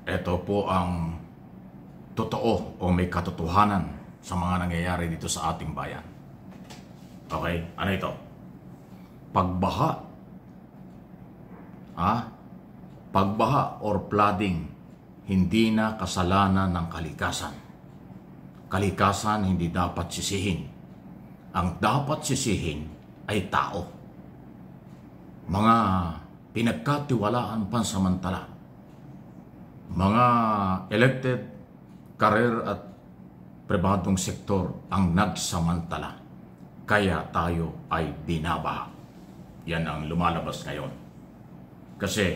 Ito po ang totoo o may katotohanan sa mga nangyayari dito sa ating bayan. Okay? Ano ito? Pagbaha. Pagbaha or flooding, hindi na kasalanan ng kalikasan. Kalikasan hindi dapat sisihin. Ang dapat sisihin ay tao. Mga pinagkatiwalaan pansamantala. Mga elected, career at pribadong sektor ang nagsamantala. Kaya tayo ay binabaha. Yan ang lumalabas ngayon. Kasi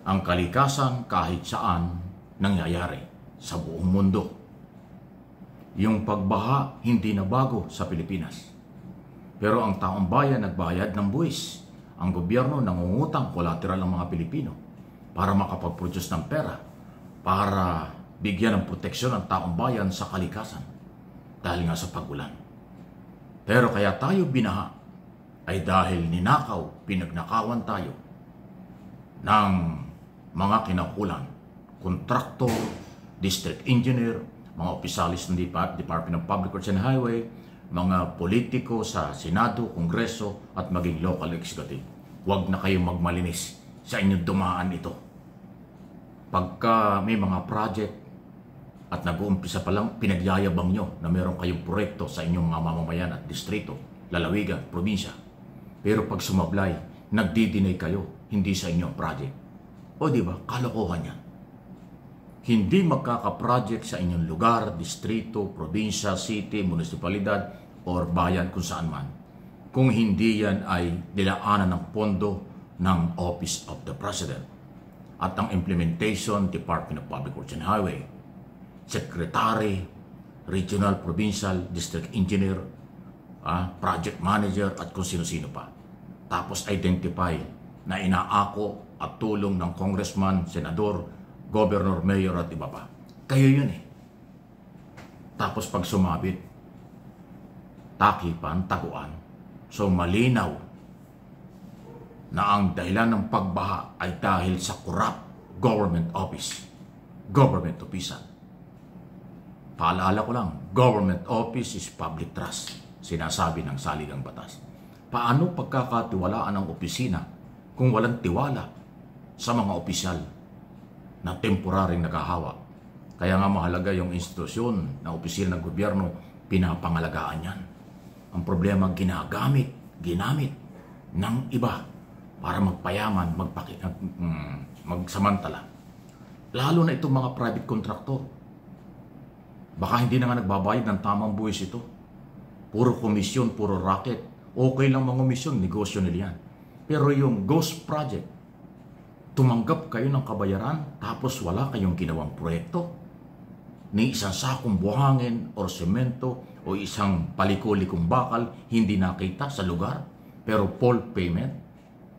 ang kalikasan kahit saan nangyayari sa buong mundo. Yung pagbaha hindi na bago sa Pilipinas. Pero ang taong bayan nagbayad ng buwis. Ang gobyerno nangungutang collateral ng mga Pilipino para makapag-produce ng pera, para bigyan ng proteksyon ang taong bayan sa kalikasan dahil nga sa pag-ulan. Pero kaya tayo binaha ay dahil ninakaw, pinagnakawan tayo ng mga kinakulan, kontraktor, district engineer, mga opisyalis ng Department of Public Works and Highway, mga politiko sa Senado, Kongreso at maging local executive. Huwag na kayong magmalinis sa inyong dumaan ito. Pagka may mga project at nag-uumpisa pa lang, pinagyayabang nyo na meron kayong proyekto sa inyong mga mamamayan at distrito, lalawigan, probinsya. Pero pag sumablay, nagdi-deny kayo, hindi sa inyong project. O di ba, kalokohan yan. Hindi magkaka-project sa inyong lugar, distrito, probinsya, city, munisipalidad, or bayan kung saan man, kung hindi yan ay nilaanan ng pondo ng Office of the President at ang implementation, Department of Public Works and Highway, Secretary, Regional, Provincial, District Engineer, Project Manager at kung sino-sino pa. Tapos identify na inaako at tulong ng Congressman, Senador, Governor, Mayor at iba pa. Kayo yun eh. Tapos pag sumabit, takipan, taguan. So malinaw na ang dahilan ng pagbaha ay dahil sa corrupt government office, government official. Paalala ko lang, government office is public trust, sinasabi ng saligang batas. Paano pagkakatiwalaan ang opisina kung walang tiwala sa mga opisyal na temporaring nakahawa? Kaya nga mahalaga yung institusyon na opisina ng gobyerno, pinapangalagaan yan. Ang problema, ginamit ng iba para magpayaman, magsamantala. Lalo na itong mga private contractor. Baka hindi na nga nagbabayad ng tamang buwis ito. Puro komisyon, puro racket. Okay lang mga komisyon, negosyo nila yan. Pero yung ghost project, tumanggap kayo ng kabayaran tapos wala kayong ginawang proyekto, ni isang sakong buhangin o semento o isang palikulikong bakal hindi nakita sa lugar, pero full payment,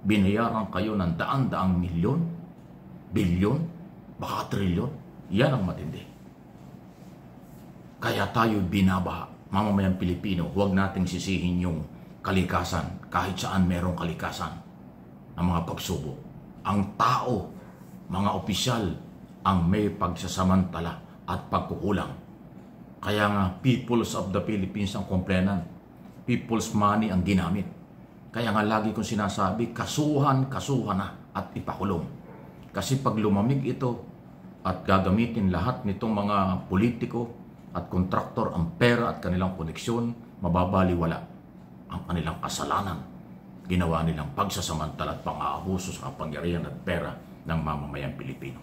binayaran kayo ng daan-daang milyon, bilyon, baka trilyon. Yan ang matindi. Kaya tayo binabaha, mamamayang Pilipino. Huwag nating sisihin yung kalikasan, kahit saan merong kalikasan ng mga pagsubok. Ang tao, mga opisyal, ang may pagsasamantala at pagkukulang. Kaya nga, peoples of the Philippines ang komplainan. People's money ang ginamit. Kaya nga lagi kong sinasabi, kasuhan na at ipakulong. Kasi pag lumamig ito at gagamitin lahat nitong mga politiko at kontraktor ang pera at kanilang koneksyon, mababaliwala ang kanilang kasalanan. Ginawa nilang pagsasamantala at pang-aabuso sa kapangyarihan at pera ng mamamayang Pilipino.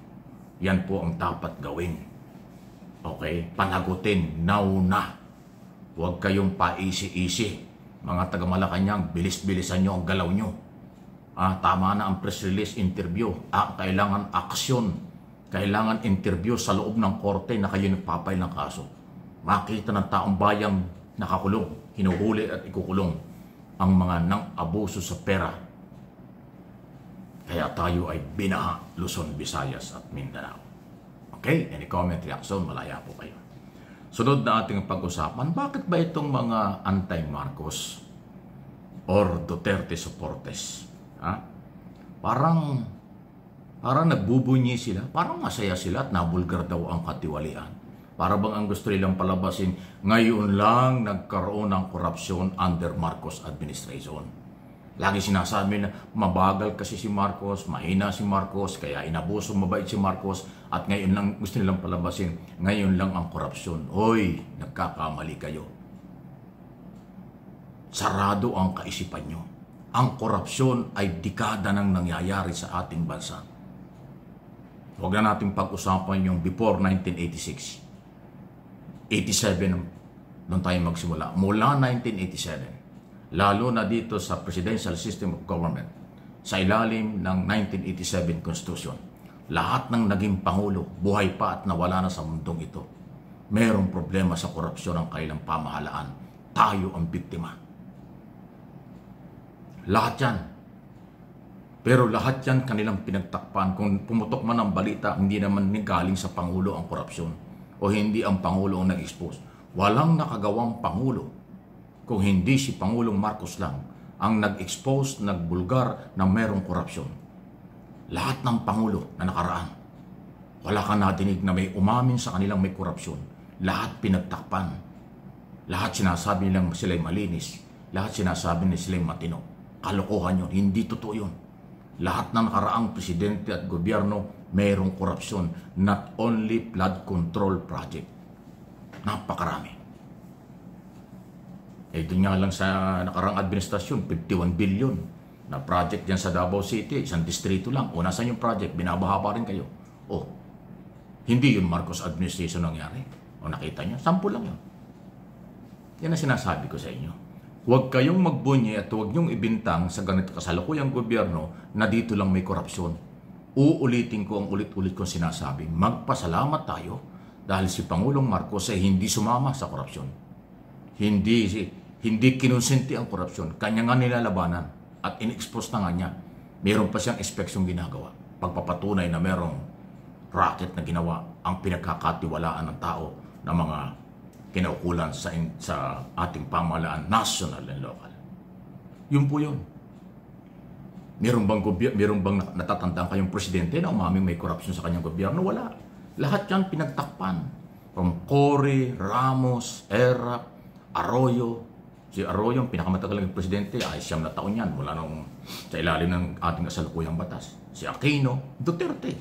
Yan po ang dapat gawin. Okay? Panagutin, now na. Huwag kayong paisi-isi. Mga taga-Malacanang, bilis-bilisan nyo ang galaw nyo. Tama na ang press release interview. Kailangan aksyon. Kailangan interview sa loob ng korte na kayo nagpapay ng kaso. Makita ng taong bayang nakakulong, hinuhuli at ikukulong ang mga nang-abuso sa pera. Kaya tayo ay binaha, Luzon, Visayas at Mindanao. Okay? Any comment, reaction, malaya po kayo. Sunod na ating pag-usapan, bakit ba itong mga anti-Marcos or Duterte supporters? Parang Parang nagbubunyi sila, parang masaya sila at nabulgar daw ang katiwalian. Para bang ang gusto nilang palabasin, ngayon lang nagkaroon ng korupsyon under Marcos administration. Lagi sinasabi na mabagal kasi si Marcos, mahina si Marcos, kaya inabuso mabait si Marcos, at ngayon lang gusto nilang palabasin, ngayon lang ang korupsyon. Hoy, nagkakamali kayo. Sarado ang kaisipan nyo. Ang korupsyon ay dekada nang nangyayari sa ating bansa. Huwag na natin pag-usapan yung before 1986. 87 doon tayo magsimula. Mula 1987, lalo na dito sa Presidential System of Government, sa ilalim ng 1987 Constitution, lahat ng naging Pangulo, buhay pa at nawala na sa mundong ito, mayroong problema sa korupsyon ng kailang pamahalaan. Tayo ang biktima. Lahat yan. Pero lahat yan kanilang pinagtakpan. Kung pumutok man ang balita, hindi naman galing sa Pangulo ang korupsyon o hindi ang Pangulo ang nag-expose. Walang nakagawang Pangulo kung hindi si Pangulong Marcos lang ang nag-expose, nagbulgar na merong korupsyon. Lahat ng Pangulo na nakaraan, wala ka nadinig na may umamin sa kanilang may korupsyon. Lahat pinagtakpan. Lahat sinasabi nilang sila'y malinis. Lahat sinasabi nila sila'y matino. Kalokohan yun. Hindi totoo yun. Lahat ng nakaraang presidente at gobyerno mayroong korupsyon, not only flood control project. Napakarami. Doon nga lang sa nakaraang administrasyon, 51 billion na project dyan sa Davao City, isang distrito lang. O nasan yung project? Binabaha pa rin kayo. O, hindi yun Marcos administration nangyari. O nakita nyo? Sample lang yun. Yan ang sinasabi ko sa inyo. Huwag kayong magbunyi at huwag nyong ibintang sa ganito kasalukuyang gobyerno na dito lang may korupsyon. Uulitin ko ang ulit-ulit kong sinasabi, magpasalamat tayo dahil si Pangulong Marcos ay hindi sumama sa korupsyon. Hindi kinonsinti ang korupsyon. Kanya nga nilalabanan at in-expose na nga niya. Meron pa siyang inspeksyon ginagawa. Pagpapatunay na merong racket na ginawa ang pinagkakatiwalaan ng tao na mga kinaukulan sa ating pamahalaan, national and local. Yun po yun. Meron bang natatandaan kayong presidente na umaming may korupsyon sa kanyang gobyerno? Wala. Lahat yan pinagtakpan. From Cory, Ramos, Erap, Arroyo. Si Arroyo, ang pinakamatagal ng presidente, ay 9 na taon yan mula nung sa ilalim ng ating kasalukuyang batas. Si Aquino, Duterte.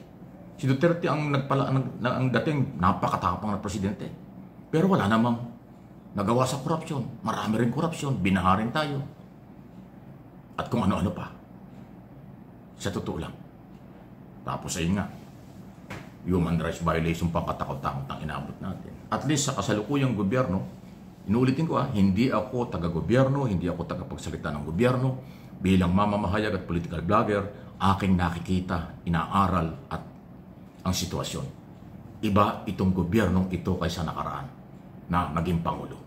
Si Duterte ang ang dating napakatapang na presidente. Pero wala namang nagawa sa korupsyon. Marami rin korupsyon. Binaharin tayo. At kung ano-ano pa. Sa totoo lang. Tapos ayun nga, human rights violation pang katakot-takot ang inabot natin. At least sa kasalukuyang gobyerno, inuulitin ko hindi ako taga-gobyerno, hindi ako tagapagsalita ng gobyerno. Bilang mamamahayag at political blogger, aking nakikita, inaaral at ang sitwasyon. Iba itong gobyernong ito kaysa nakaraan na naging Pangulo.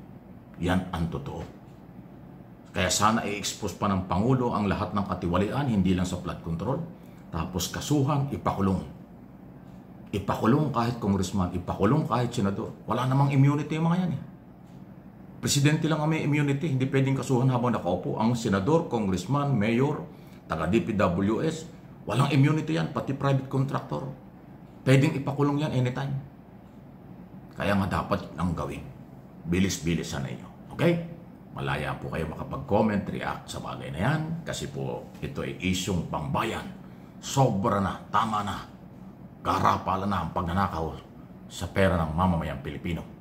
Yan ang totoo. Kaya sana i-expose pa ng Pangulo ang lahat ng katiwalian, hindi lang sa flood control. Tapos kasuhan, ipakulong. Ipakulong kahit congressman, ipakulong kahit senador. Wala namang immunity yung mga yan. Presidente lang ang may immunity, hindi pwedeng kasuhan habang nakaupo. Ang senador, congressman, mayor, taga-DPWS, walang immunity yan, pati private contractor. Pwedeng ipakulong yan anytime. Kaya nga dapat ang gawin. Bilis-bilis sana inyo. Okay? Malaya po kayo makapag-comment, react sa bagay na yan kasi po ito ay isyong pambayan. Sobra na, tama na. Karapalan na ang pagnanakaw sa pera ng mamamayang Pilipino.